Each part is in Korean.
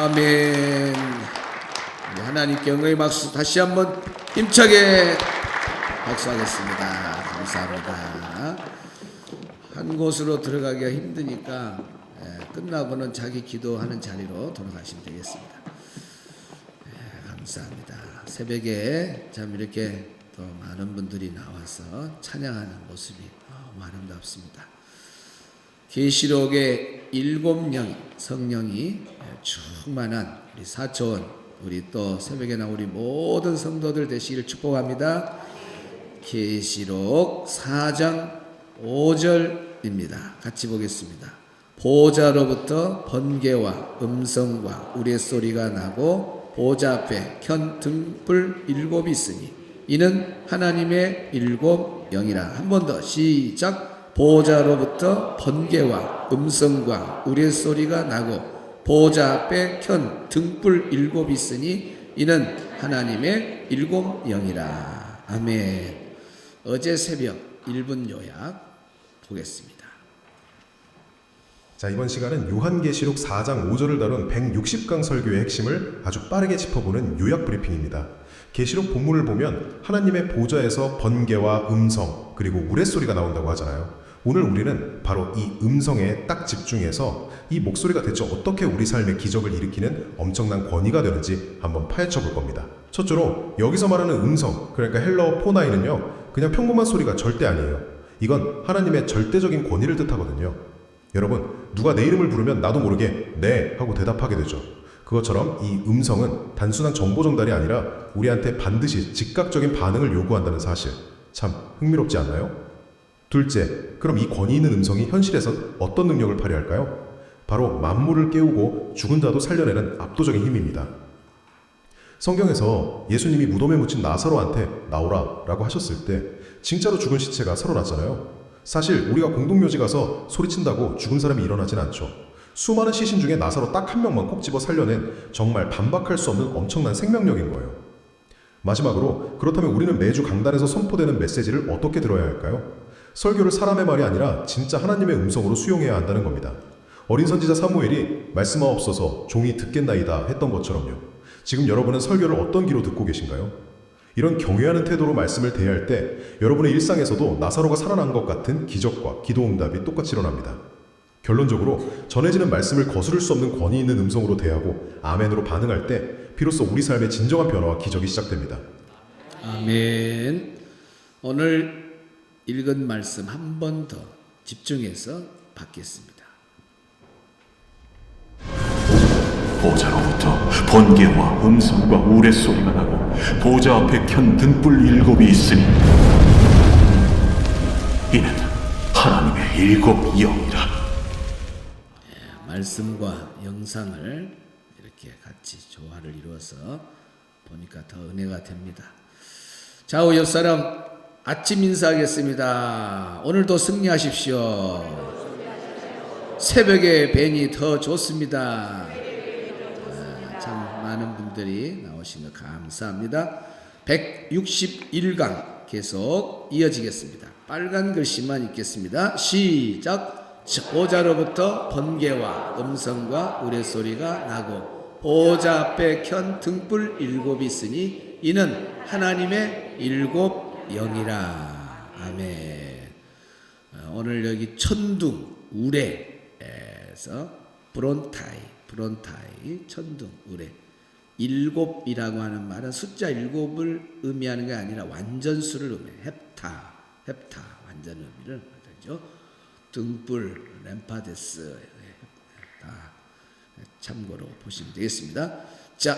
아멘. 우리 하나님께 영광의 박수 다시 한번 힘차게 박수하겠습니다. 감사합니다. 한 곳으로 들어가기가 힘드니까 끝나고는 자기 기도하는 자리로 돌아가시면 되겠습니다. 감사합니다. 새벽에 참 이렇게 또 많은 분들이 나와서 찬양하는 모습이 너무 아름답습니다. 계시록의 7명 성령이 충만한 우리 사촌, 우리 또 새벽에 나온 우리 모든 성도들 되시기를 축복합니다. 계시록 4장 5절입니다. 같이 보겠습니다. 보좌로부터 번개와 음성과 우레소리가 나고 보좌 앞에 켠 등불 7이 있으니 이는 하나님의 7영이라. 한 번 더 시작. 보좌로부터 번개와 음성과 우레소리가 나고 보좌 앞에 켠 등불 7이 있으니 이는 하나님의 7영이라. 아멘. 어제 새벽 1분 요약 보겠습니다. 자, 이번 시간은 요한계시록 4장 5절을 다룬 160강 설교의 핵심을 아주 빠르게 짚어보는 요약 브리핑입니다. 계시록 본문을 보면 하나님의 보좌에서 번개와 음성 그리고 우레소리가 나온다고 하잖아요. 오늘 우리는 바로 이 음성에 딱 집중해서 이 목소리가 대체 어떻게 우리 삶의 기적을 일으키는 엄청난 권위가 되는지 한번 파헤쳐 볼 겁니다. 첫째로 여기서 말하는 음성, 그러니까 헬라어 포나이는요, 그냥 평범한 소리가 절대 아니에요. 이건 하나님의 절대적인 권위를 뜻하거든요. 여러분, 누가 내 이름을 부르면 나도 모르게 네 하고 대답하게 되죠. 그것처럼 이 음성은 단순한 정보 전달이 아니라 우리한테 반드시 즉각적인 반응을 요구한다는 사실, 참 흥미롭지 않나요? 둘째, 그럼 이 권위 있는 음성이 현실에선 어떤 능력을 발휘할까요? 바로 만물을 깨우고 죽은 자도 살려내는 압도적인 힘입니다. 성경에서 예수님이 무덤에 묻힌 나사로한테 나오라 라고 하셨을 때 진짜로 죽은 시체가 살아났잖아요. 사실 우리가 공동묘지 가서 소리친다고 죽은 사람이 일어나진 않죠. 수많은 시신 중에 나사로 딱 한 명만 꼭 집어 살려낸 정말 반박할 수 없는 엄청난 생명력인 거예요. 마지막으로, 그렇다면 우리는 매주 강단에서 선포되는 메시지를 어떻게 들어야 할까요? 설교를 사람의 말이 아니라 진짜 하나님의 음성으로 수용해야 한다는 겁니다. 어린 선지자 사무엘이 말씀하옵소서 종이 듣겠나이다 했던 것처럼요. 지금 여러분은 설교를 어떤 귀로 듣고 계신가요? 이런 경외하는 태도로 말씀을 대할 때 여러분의 일상에서도 나사로가 살아난 것 같은 기적과 기도응답이 똑같이 일어납니다. 결론적으로 전해지는 말씀을 거스를 수 없는 권위 있는 음성으로 대하고 아멘으로 반응할 때 비로소 우리 삶의 진정한 변화와 기적이 시작됩니다. 아멘. 오늘 읽은 말씀 한 번 더 집중해서 받겠습니다. 보좌로부터 번개와 음성과 우레소리가 나고 보좌 앞에 켠 등불 7이 있으니 이는 하나님의 7영이라. 말씀과 영상을 이렇게 같이 조화를 이루어서 보니까 더 은혜가 됩니다. 좌우 옆 사람 아침 인사하겠습니다. 오늘도 승리하십시오. 새벽에 뵈니 더 좋습니다. 참 많은 분들이 나오신 거 감사합니다. 161강 계속 이어지겠습니다. 빨간 글씨만 읽겠습니다. 시작. 보좌로부터 번개와 음성과 우레소리가 나고 보좌 앞에 켠 등불 7이 있으니 이는 하나님의 7영이라. 아멘. 오늘 여기 천둥 우레에서 브론타이 천둥 우레 7이라고 하는 말은 숫자 7을 의미하는 게 아니라 완전수를 의미해요. 헵타 완전 의미를 하죠. 등불 램파데스 다 참고로 보시면 되겠습니다. 자,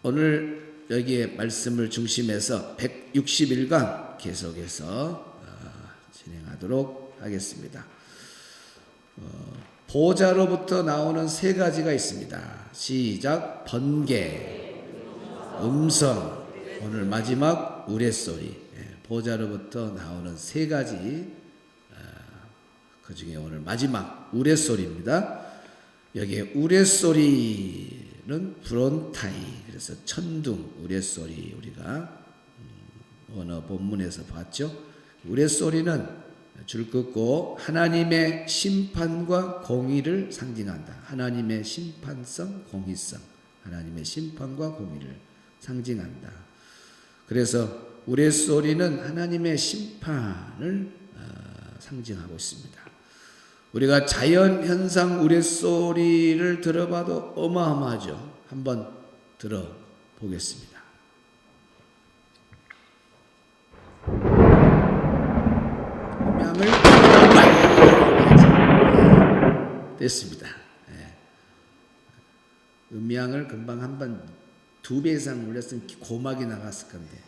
오늘 여기에 말씀을 중심해서 161강 계속해서 진행하도록 하겠습니다. 보좌로부터 나오는 세 가지가 있습니다. 시작. 번개, 음성, 오늘 마지막 우레소리. 보좌로부터 나오는 세 가지, 그 중에 오늘 마지막 우레소리입니다. 여기에 우레소리는 브론타이, 그래서 천둥 우레소리 우리가 원어 본문에서 봤죠. 우레소리는 줄 긋고 하나님의 심판과 공의를 상징한다. 하나님의 심판성, 공의성, 하나님의 심판과 공의를 상징한다. 그래서 우레소리는 하나님의 심판을 상징하고 있습니다. 우리가 자연 현상 우레소리를 들어봐도 어마어마하죠. 한번 들어보겠습니다. 음향을 됐습니다. 음향을 금방 한번 2배 이상 올렸으면 고막이 나갔을 건데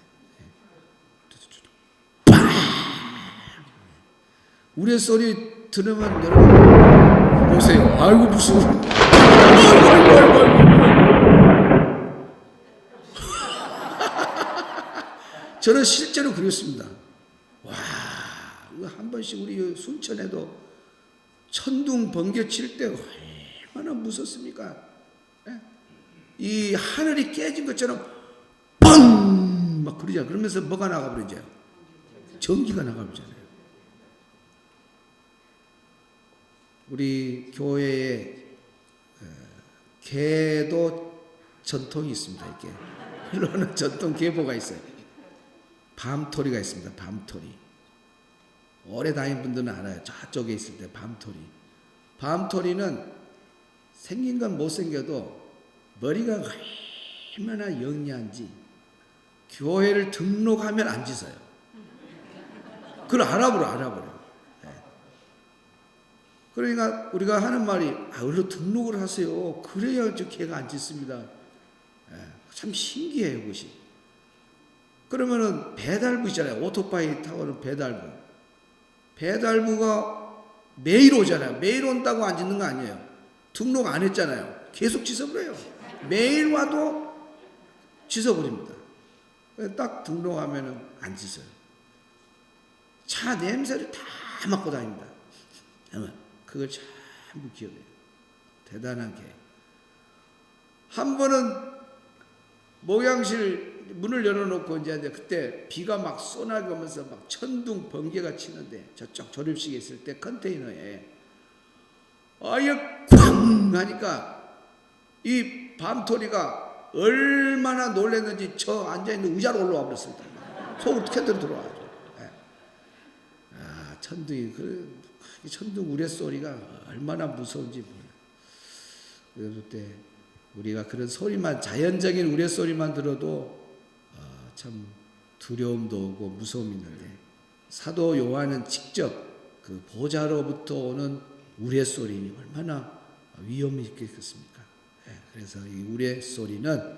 우레소리 들으면 여러분 보세요. 아이고 무슨 아이고. 저는 실제로 그랬습니다. 와, 한 번씩 우리 순천에도 천둥 번개 칠 때 얼마나 무섭습니까? 이 하늘이 깨진 것처럼 뻥! 막 그러잖아요. 그러면서 뭐가 나가버리죠? 전기가 나가버리잖아요. 우리 교회에 개도 전통이 있습니다. 이렇게 흘러오는 전통 계보가 있어요. 밤토리가 있습니다. 밤토리. 오래 다닌 분들은 알아요. 저쪽에 있을 때 밤토리. 밤토리는 생긴 건 못생겨도 머리가 얼마나 영리한지 교회를 등록하면 안 짖어요. 그걸 알아버려. 그러니까 우리가 하는 말이 얼른 등록을 하세요. 그래야 저 개가 안 짖습니다. 참 신기해요, 그것이. 그러면은 배달부 있잖아요. 오토바이 타고는 배달부. 배달부가 매일 오잖아요. 매일 온다고 안 짖는 거 아니에요. 등록 안 했잖아요. 계속 짖어버려요. 매일 와도 짖어버립니다. 딱 등록하면은 안 짖어요. 차 냄새를 다 맡고 다닙니다. 그걸 전부 기억해요. 대단한 게. 한 번은 목양실 문을 열어놓고 이제 그때 비가 막 쏘나게 오면서 막 천둥 번개가 치는데 저쪽 조립식에 있을 때 컨테이너에 아예 쾅 하니까 이 밤토리가 얼마나 놀랐는지 저 앉아있는 의자로 올라와 버렸습니다. 속으로 캔들어 들어와가지고. 천둥이 천둥 우레소리가 얼마나 무서운지 몰라요. 그래서 그때 우리가 그런 소리만 자연적인 우레소리만 들어도 참 두려움도 오고 무서움이 있는데 사도 요한은 직접 그 보좌로부터 오는 우레소리니 얼마나 위험이 있겠습니까? 그래서 이 우레소리는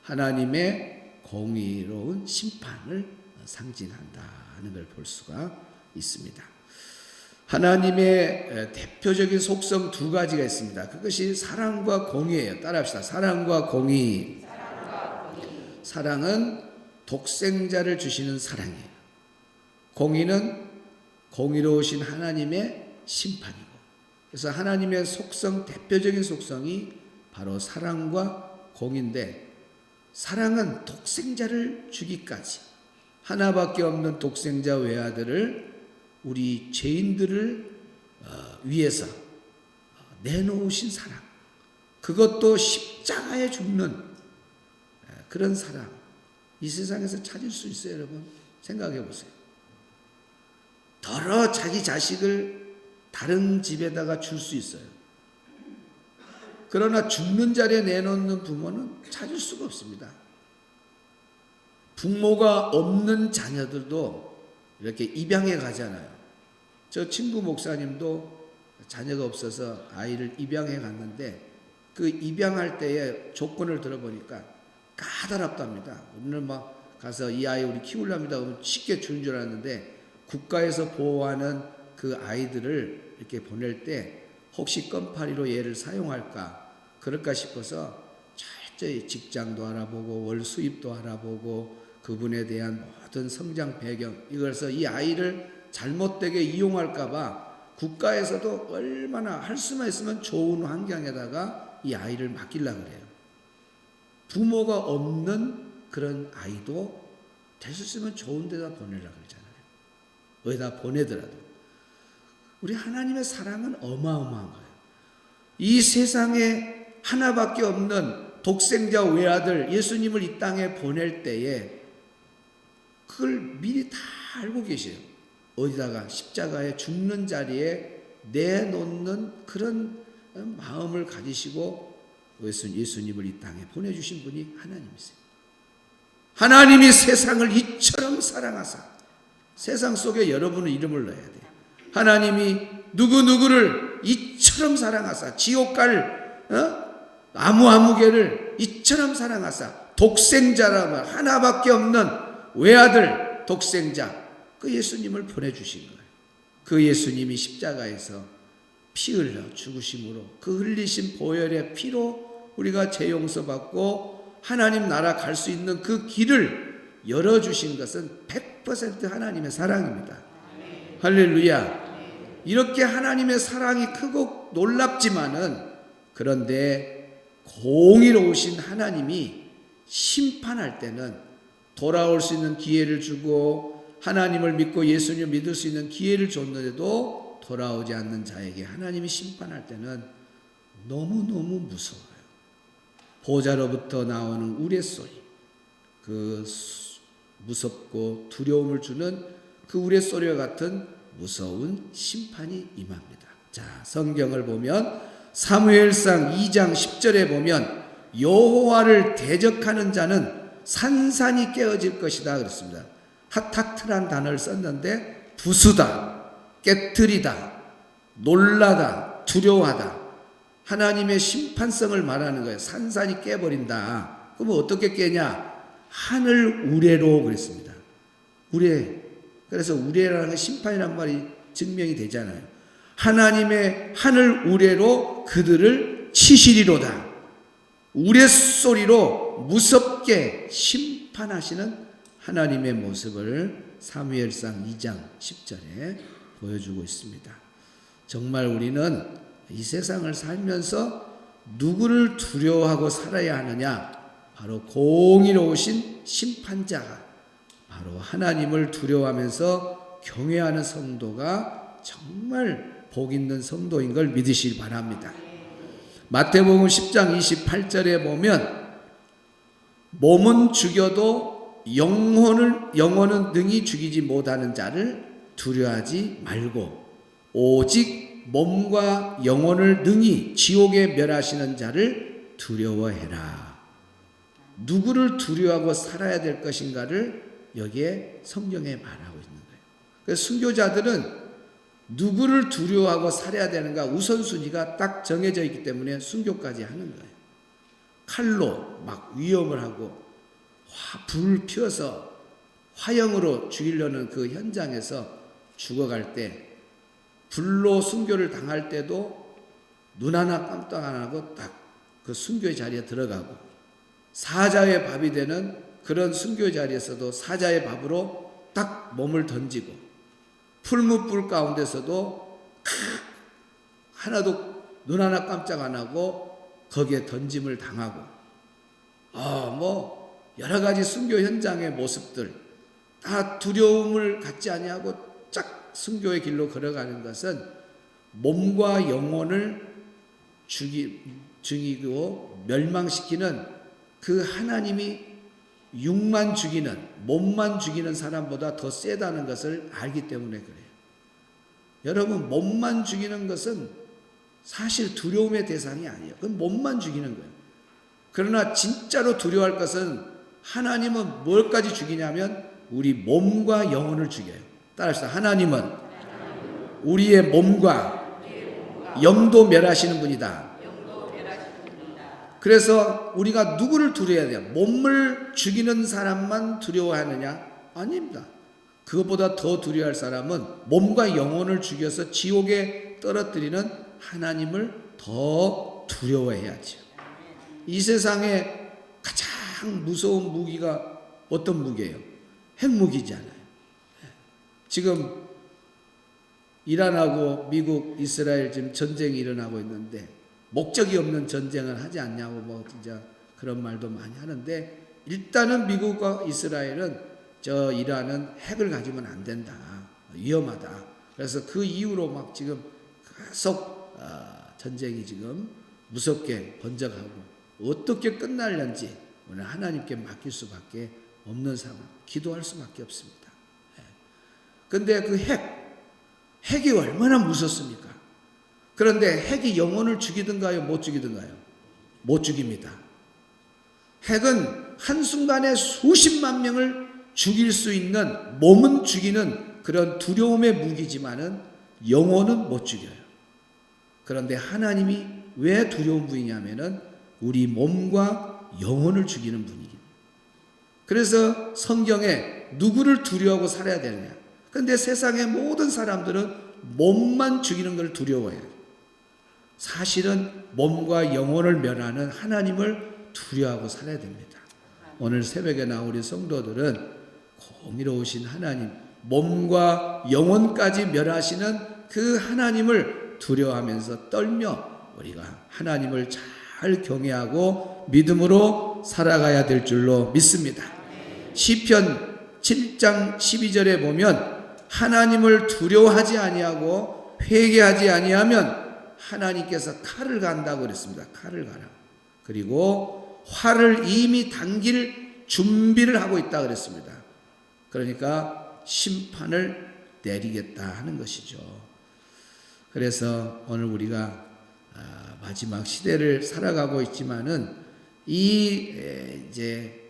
하나님의 공의로운 심판을 상징한다는 걸 볼 수가 있습니다. 하나님의 대표적인 속성 2가지가 있습니다. 그것이 사랑과 공의예요. 따라합시다. 사랑과 공의. 사랑은 독생자를 주시는 사랑이에요. 공의는 공의로우신 하나님의 심판이고. 그래서 하나님의 속성, 대표적인 속성이 바로 사랑과 공의인데 사랑은 독생자를 주기까지 하나밖에 없는 독생자 외아들을 우리 죄인들을 위해서 내놓으신 사랑, 그것도 십자가에 죽는 그런 사랑, 이 세상에서 찾을 수 있어요. 여러분 생각해 보세요. 더러 자기 자식을 다른 집에다가 줄 수 있어요. 그러나 죽는 자리에 내놓는 부모는 찾을 수가 없습니다. 부모가 없는 자녀들도 이렇게 입양해 가잖아요. 저 친구 목사님도 자녀가 없어서 아이를 입양해 갔는데 그 입양할 때의 조건을 들어보니까 까다롭답니다. 우리는 막 가서 이 아이 우리 키우랍니다 하면 쉽게 주는 줄 알았는데 국가에서 보호하는 그 아이들을 이렇게 보낼 때 혹시 껌파리로 얘를 사용할까 그럴까 싶어서 철저히 직장도 알아보고 월 수입도 알아보고 그분에 대한 모든 성장 배경 이걸서 이 아이를 잘못되게 이용할까 봐 국가에서도 얼마나 할 수만 있으면 좋은 환경에다가 이 아이를 맡기려고 그래요. 부모가 없는 그런 아이도 될 수 있으면 좋은 데다 보내려고 그러잖아요. 어디다 보내더라도. 우리 하나님의 사랑은 어마어마한 거예요. 이 세상에 하나밖에 없는 독생자 외아들 예수님을 이 땅에 보낼 때에 그걸 미리 다 알고 계세요. 어디다가 십자가에 죽는 자리에 내놓는 그런 마음을 가지시고 예수님을 이 땅에 보내주신 분이 하나님이세요. 하나님이 세상을 이처럼 사랑하사, 세상 속에 여러분의 이름을 넣어야 돼요. 하나님이 누구누구를 이처럼 사랑하사, 지옥 갈 아무개를 이처럼 사랑하사, 독생자라면 하나밖에 없는 외아들 독생자 그 예수님을 보내주신 거예요. 그 예수님이 십자가에서 피 흘려 죽으심으로 그 흘리신 보혈의 피로 우리가 죄 용서받고 하나님 나라 갈 수 있는 그 길을 열어주신 것은 100% 하나님의 사랑입니다. 할렐루야. 이렇게 하나님의 사랑이 크고 놀랍지만은 그런데 공의로우신 하나님이 심판할 때는 돌아올 수 있는 기회를 주고 하나님을 믿고 예수님을 믿을 수 있는 기회를 줬는데도 돌아오지 않는 자에게 하나님이 심판할 때는 너무너무 무서워요. 보좌로부터 나오는 우레소리, 그 무섭고 두려움을 주는 그 우레소리와 같은 무서운 심판이 임합니다. 자, 성경을 보면 사무엘상 2장 10절에 보면 여호와를 대적하는 자는 산산이 깨어질 것이다 그랬습니다. 하타트란 단어를 썼는데 부수다, 깨트리다, 놀라다, 두려워하다, 하나님의 심판성을 말하는 거예요. 산산이 깨버린다. 그러면 어떻게 깨냐? 하늘 우레로 그랬습니다. 우레. 그래서 우레라는 건 심판이란 말이 증명이 되잖아요. 하나님의 하늘 우레로 그들을 치시리로다. 우레소리로 무섭게 심판하시는 하나님의 모습을 사무엘상 2장 10절에 보여주고 있습니다. 정말 우리는 이 세상을 살면서 누구를 두려워하고 살아야 하느냐? 바로 공의로우신 심판자가 바로 하나님을 두려워하면서 경외하는 성도가 정말 복 있는 성도인 걸 믿으시기 바랍니다. 마태복음 10장 28절에 보면 몸은 죽여도 영혼은 능히 죽이지 못하는 자를 두려워하지 말고 오직 몸과 영혼을 능히 지옥에 멸하시는 자를 두려워해라. 누구를 두려워하고 살아야 될 것인가를 여기에 성경에 말하고 있는 거예요. 그래서 순교자들은 누구를 두려워하고 살아야 되는가 우선순위가 딱 정해져 있기 때문에 순교까지 하는 거예요. 칼로 막 위협을 하고 불을 피워서 화형으로 죽이려는 그 현장에서 죽어갈 때 불로 순교를 당할 때도 눈 하나 깜짝 안 하고 딱 그 순교의 자리에 들어가고 사자의 밥이 되는 그런 순교의 자리에서도 사자의 밥으로 딱 몸을 던지고 풀무불 가운데서도 하나도 눈 하나 깜짝 안 하고 거기에 던짐을 당하고 뭐 여러 가지 순교 현장의 모습들 다 두려움을 갖지 아니하고 쫙 순교의 길로 걸어가는 것은 몸과 영혼을 죽이고 멸망시키는 그 하나님이 육만 죽이는 몸만 죽이는 사람보다 더 세다는 것을 알기 때문에 그래요. 여러분 몸만 죽이는 것은 사실 두려움의 대상이 아니에요. 그건 몸만 죽이는 거예요. 그러나 진짜로 두려워할 것은 하나님은 뭘까지 죽이냐면 우리 몸과 영혼을 죽여요. 따라합시다. 하나님은 우리의 몸과 영도 멸하시는 분이다. 그래서 우리가 누구를 두려워해야 돼요? 몸을 죽이는 사람만 두려워하느냐? 아닙니다. 그것보다 더 두려워할 사람은 몸과 영혼을 죽여서 지옥에 떨어뜨리는 하나님을 더 두려워해야죠. 이 세상에 가장 무서운 무기가 어떤 무기예요? 핵무기잖아요. 지금 이란하고 미국, 이스라엘 지금 전쟁이 일어나고 있는데 목적이 없는 전쟁을 하지 않냐고 뭐 진짜 그런 말도 많이 하는데 일단은 미국과 이스라엘은 저 이란은 핵을 가지면 안 된다. 위험하다. 그래서 그 이후로 막 지금 계속 전쟁이 지금 무섭게 번져가고 어떻게 끝날는지 오늘 하나님께 맡길 수밖에 없는 상황, 기도할 수밖에 없습니다. 근데 그 핵이 얼마나 무섭습니까? 그런데 핵이 영혼을 죽이든가요, 못 죽이든가요? 못 죽입니다. 핵은 한순간에 수십만 명을 죽일 수 있는, 몸은 죽이는 그런 두려움의 무기지만은 영혼은 못 죽여요. 그런데 하나님이 왜 두려운 분이냐면은 우리 몸과 영혼을 죽이는 분이기. 그래서 성경에 누구를 두려워하고 살아야 되느냐? 그런데 세상의 모든 사람들은 몸만 죽이는 걸 두려워해요. 사실은 몸과 영혼을 멸하는 하나님을 두려워하고 살아야 됩니다. 오늘 새벽에 나온 우리 성도들은 공의로우신 하나님, 몸과 영혼까지 멸하시는 그 하나님을 두려워하면서 떨며 우리가 하나님을 잘 경외하고 믿음으로 살아가야 될 줄로 믿습니다. 시편 7장 12절에 보면 하나님을 두려워하지 아니하고 회개하지 아니하면 하나님께서 칼을 간다고 그랬습니다. 칼을 가라. 그리고 활을 이미 당길 준비를 하고 있다 그랬습니다. 그러니까 심판을 내리겠다 하는 것이죠. 그래서 오늘 우리가 마지막 시대를 살아가고 있지만은 이제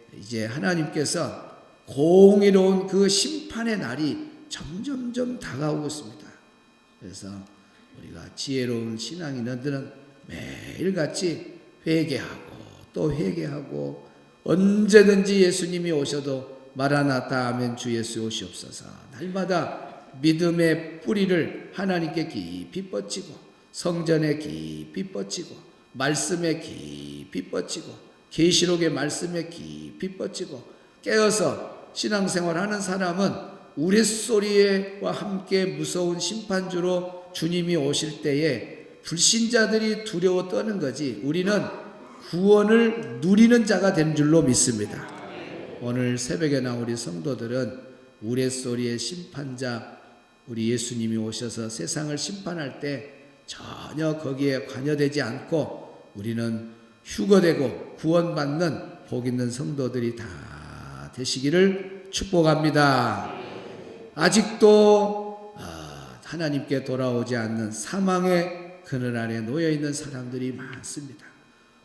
하나님께서 공의로운 그 심판의 날이 점점점 다가오고 있습니다. 그래서 우리가 지혜로운 신앙인들은 매일같이 회개하고 또 회개하고 언제든지 예수님이 오셔도 마라나타 아멘 주 예수 오시옵소서. 날마다 믿음의 뿌리를 하나님께 깊이 뻗치고 성전에 깊이 뻗치고 말씀에 깊이 뻗치고 계시록의 말씀에 깊이 뻗치고 깨어서 신앙생활하는 사람은 우레소리와 함께 무서운 심판주로 주님이 오실 때에 불신자들이 두려워 떠는 거지 우리는 구원을 누리는 자가 된 줄로 믿습니다. 오늘 새벽에 나온 우리 성도들은 우레소리의 심판자 우리 예수님이 오셔서 세상을 심판할 때 전혀 거기에 관여되지 않고 우리는 휴거되고 구원받는 복 있는 성도들이 다 되시기를 축복합니다. 아직도 하나님께 돌아오지 않는 사망의 그늘 아래 놓여있는 사람들이 많습니다.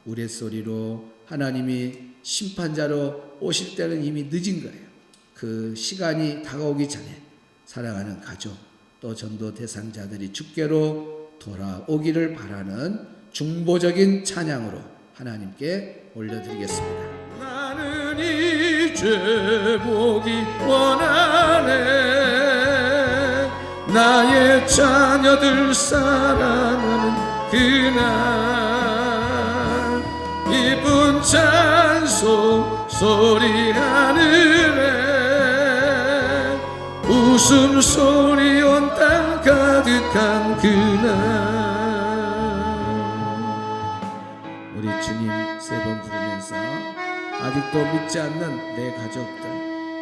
우레소리로 하나님이 심판자로 오실 때는 이미 늦은 거예요. 그 시간이 다가오기 전에 사랑하는 가족 또 전도 대상자들이 주께로 돌아오기를 바라는 중보적인 찬양으로 하나님께 올려드리겠습니다. 나는 이제 보기 원하네 나의 자녀들 사랑하는 그날 기쁜 찬송 소리 하늘에 웃음소리 온 땅 가득한 그날 우리 주님 세 번 부르면서 아직도 믿지 않는 내 가족들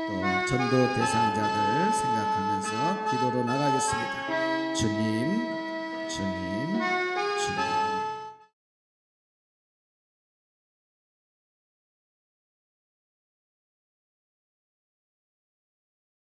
또 전도 대상자들 생각하면서 기도로 나가겠습니다. 주님